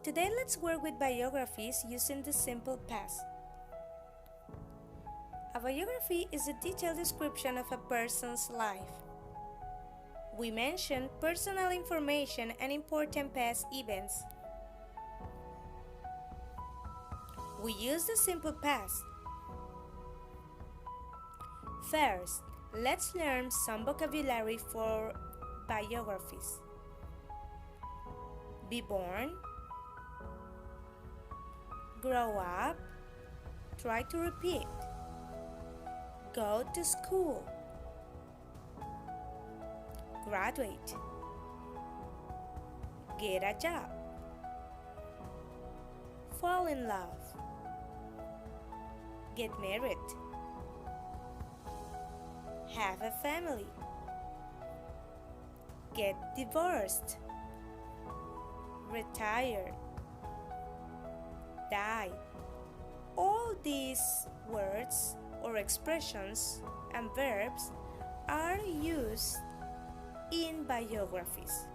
Today let's work with biographies using the simple past. A biography is a detailed description of a person's life. We mention personal information and important past events. We use the simple past. First, let's learn some vocabulary for biographies. Be born, grow up, try to repeat, go to school, graduate, get a job, fall in love, get married, have a family, get divorced, retire, die. All these words or expressions and verbs are used in biographies.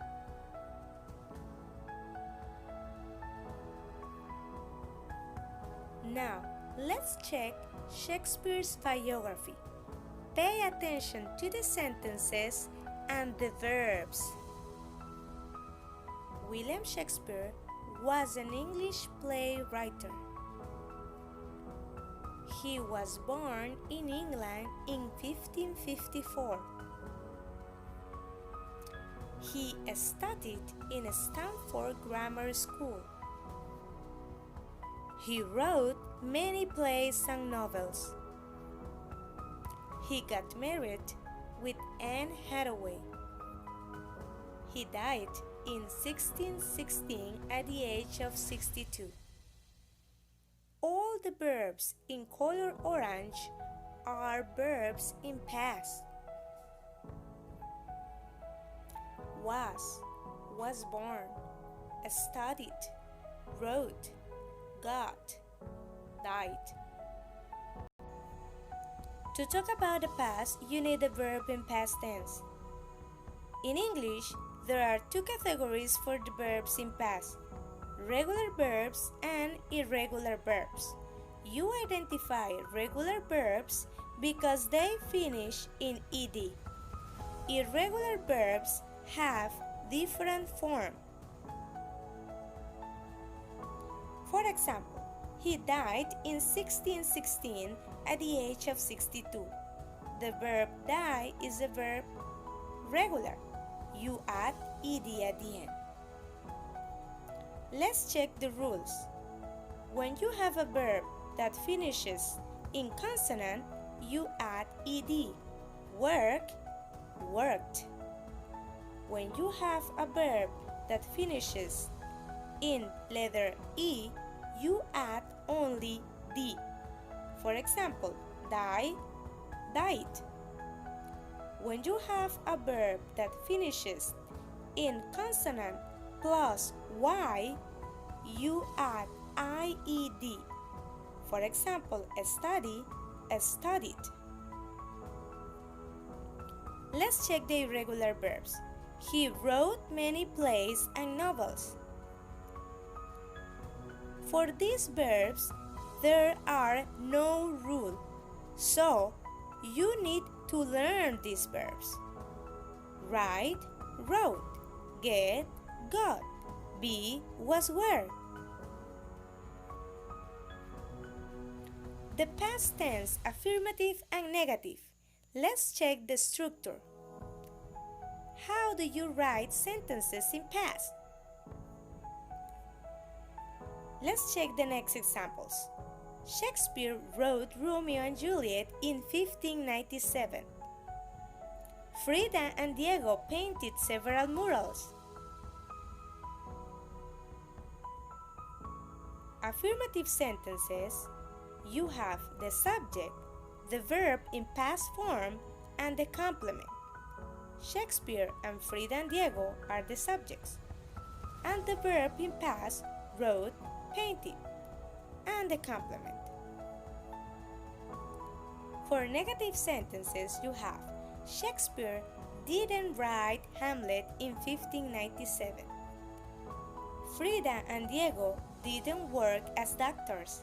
Now, let's check Shakespeare's biography. Pay attention to the sentences and the verbs. William Shakespeare was an English playwright. He was born in England in 1554. He studied in Stanford Grammar School. He wrote many plays and novels. He got married with Anne Hathaway. He died in 1616 at the age of 62. All the verbs in color orange are verbs in past. Was born, studied, wrote, got, died. To talk about the past, you need a verb in past tense. In English, there are two categories for the verbs in past: regular verbs and irregular verbs. You identify regular verbs because they finish in ed. Irregular verbs have different form. For example, he died in 1616 at the age of 62. The verb die is a verb regular. You add ed at the end. Let's check the rules. When you have a verb that finishes in consonant, you add ed. Work, worked. When you have a verb that finishes in letter E, you add only D. For example, die, died. When you have a verb that finishes in consonant plus Y, you add IED. For example, study, studied. Let's check the irregular verbs. He wrote many plays and novels. For these verbs, there are no rules, so you need to learn these verbs. Write, wrote, get, got, be, was, were. The past tense, affirmative and negative. Let's check the structure. How do you write sentences in past? Let's check the next examples. Shakespeare wrote Romeo and Juliet in 1597. Frida and Diego painted several murals. Affirmative sentences, you have the subject, the verb in past form, and the complement. Shakespeare and Frida and Diego are the subjects, and the verb in past, wrote, painted, and the complement. For negative sentences, you have Shakespeare didn't write Hamlet in 1597. Frida and Diego didn't work as doctors.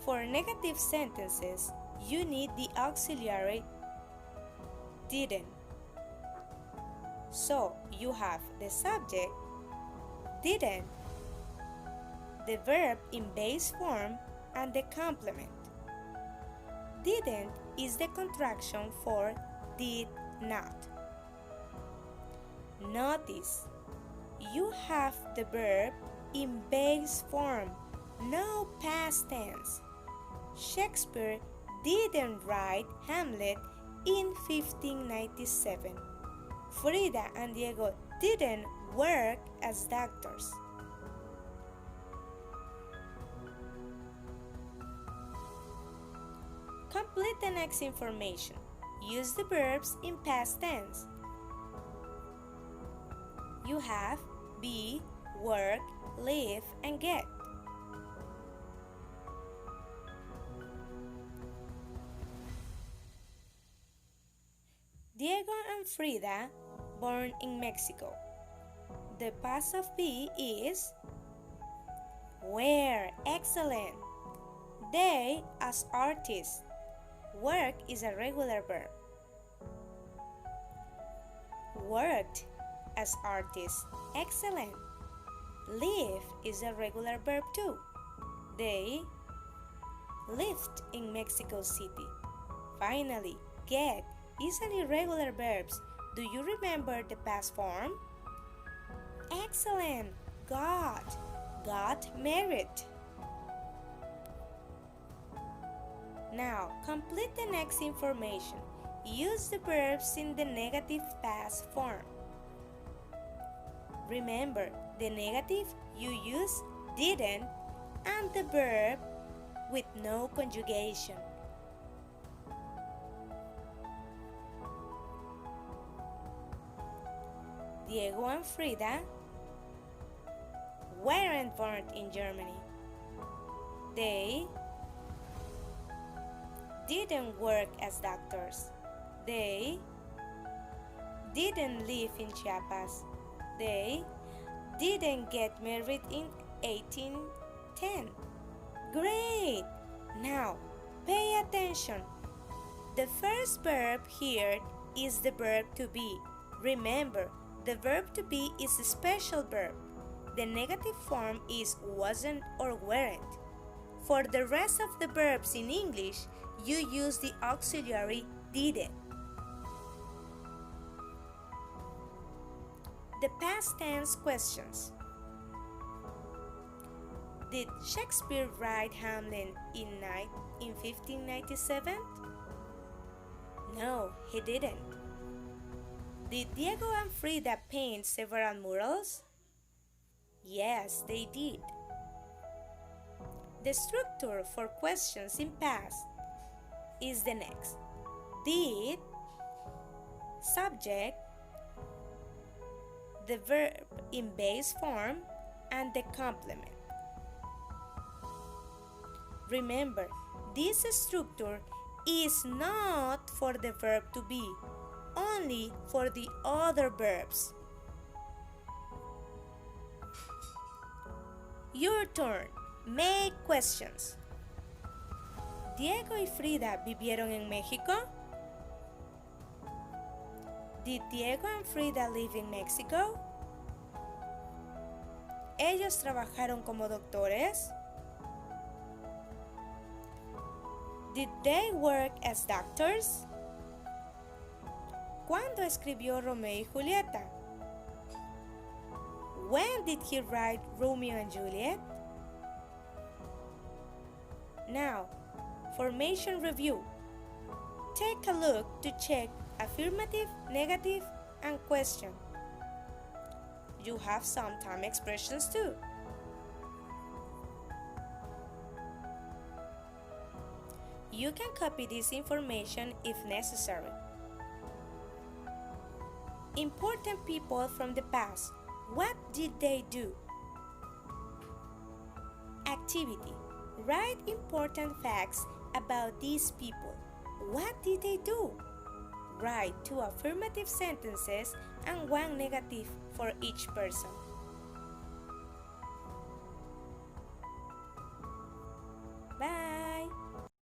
For negative sentences, you need the auxiliary didn't. So you have the subject, didn't, the verb in base form, and the complement. Didn't is the contraction for did not. Notice, you have the verb in base form, no past tense. Shakespeare didn't write Hamlet in 1597. Frida and Diego didn't work as doctors. Complete the next information. Use the verbs in past tense. You have be, work, live, and get. Diego and Frida, born in Mexico. The past of be is were. Excellent. They as artists. Work is a regular verb. Worked as artists. Excellent. Live is a regular verb too. They lived in Mexico City. Finally, get is an irregular verb. Do you remember the past form? Excellent. Got married. Now, complete the next information. Use the verbs in the negative past form. Remember, the negative you use didn't and the verb with no conjugation. Diego and Frida weren't born in Germany. They didn't work as doctors. They didn't live in Chiapas. They didn't get married in 1810. Great! Now, pay attention. The first verb here is the verb to be. Remember, the verb to be is a special verb. The negative form is wasn't or weren't. For the rest of the verbs in English, you use the auxiliary didn't. The past tense questions. Did Shakespeare write Hamlet in 1597? No, he didn't. Did Diego and Frida paint several murals? Yes, they did. The structure for questions in past is the next. Did, subject, the verb in base form, and the complement. Remember, this structure is not for the verb to be, only for the other verbs. Your turn. Make questions. ¿Diego y Frida vivieron en México? Did Diego and Frida live in Mexico? ¿Ellos trabajaron como doctores? Did they work as doctors? ¿Cuándo escribió Romeo y Julieta? When did he write Romeo and Juliet? Now, formation review. Take a look to check affirmative, negative, and question. You have some time expressions too. You can copy this information if necessary. Important people from the past. What did they do? Activity. Write important facts about these people. What did they do? Write 2 affirmative sentences and one negative for each person.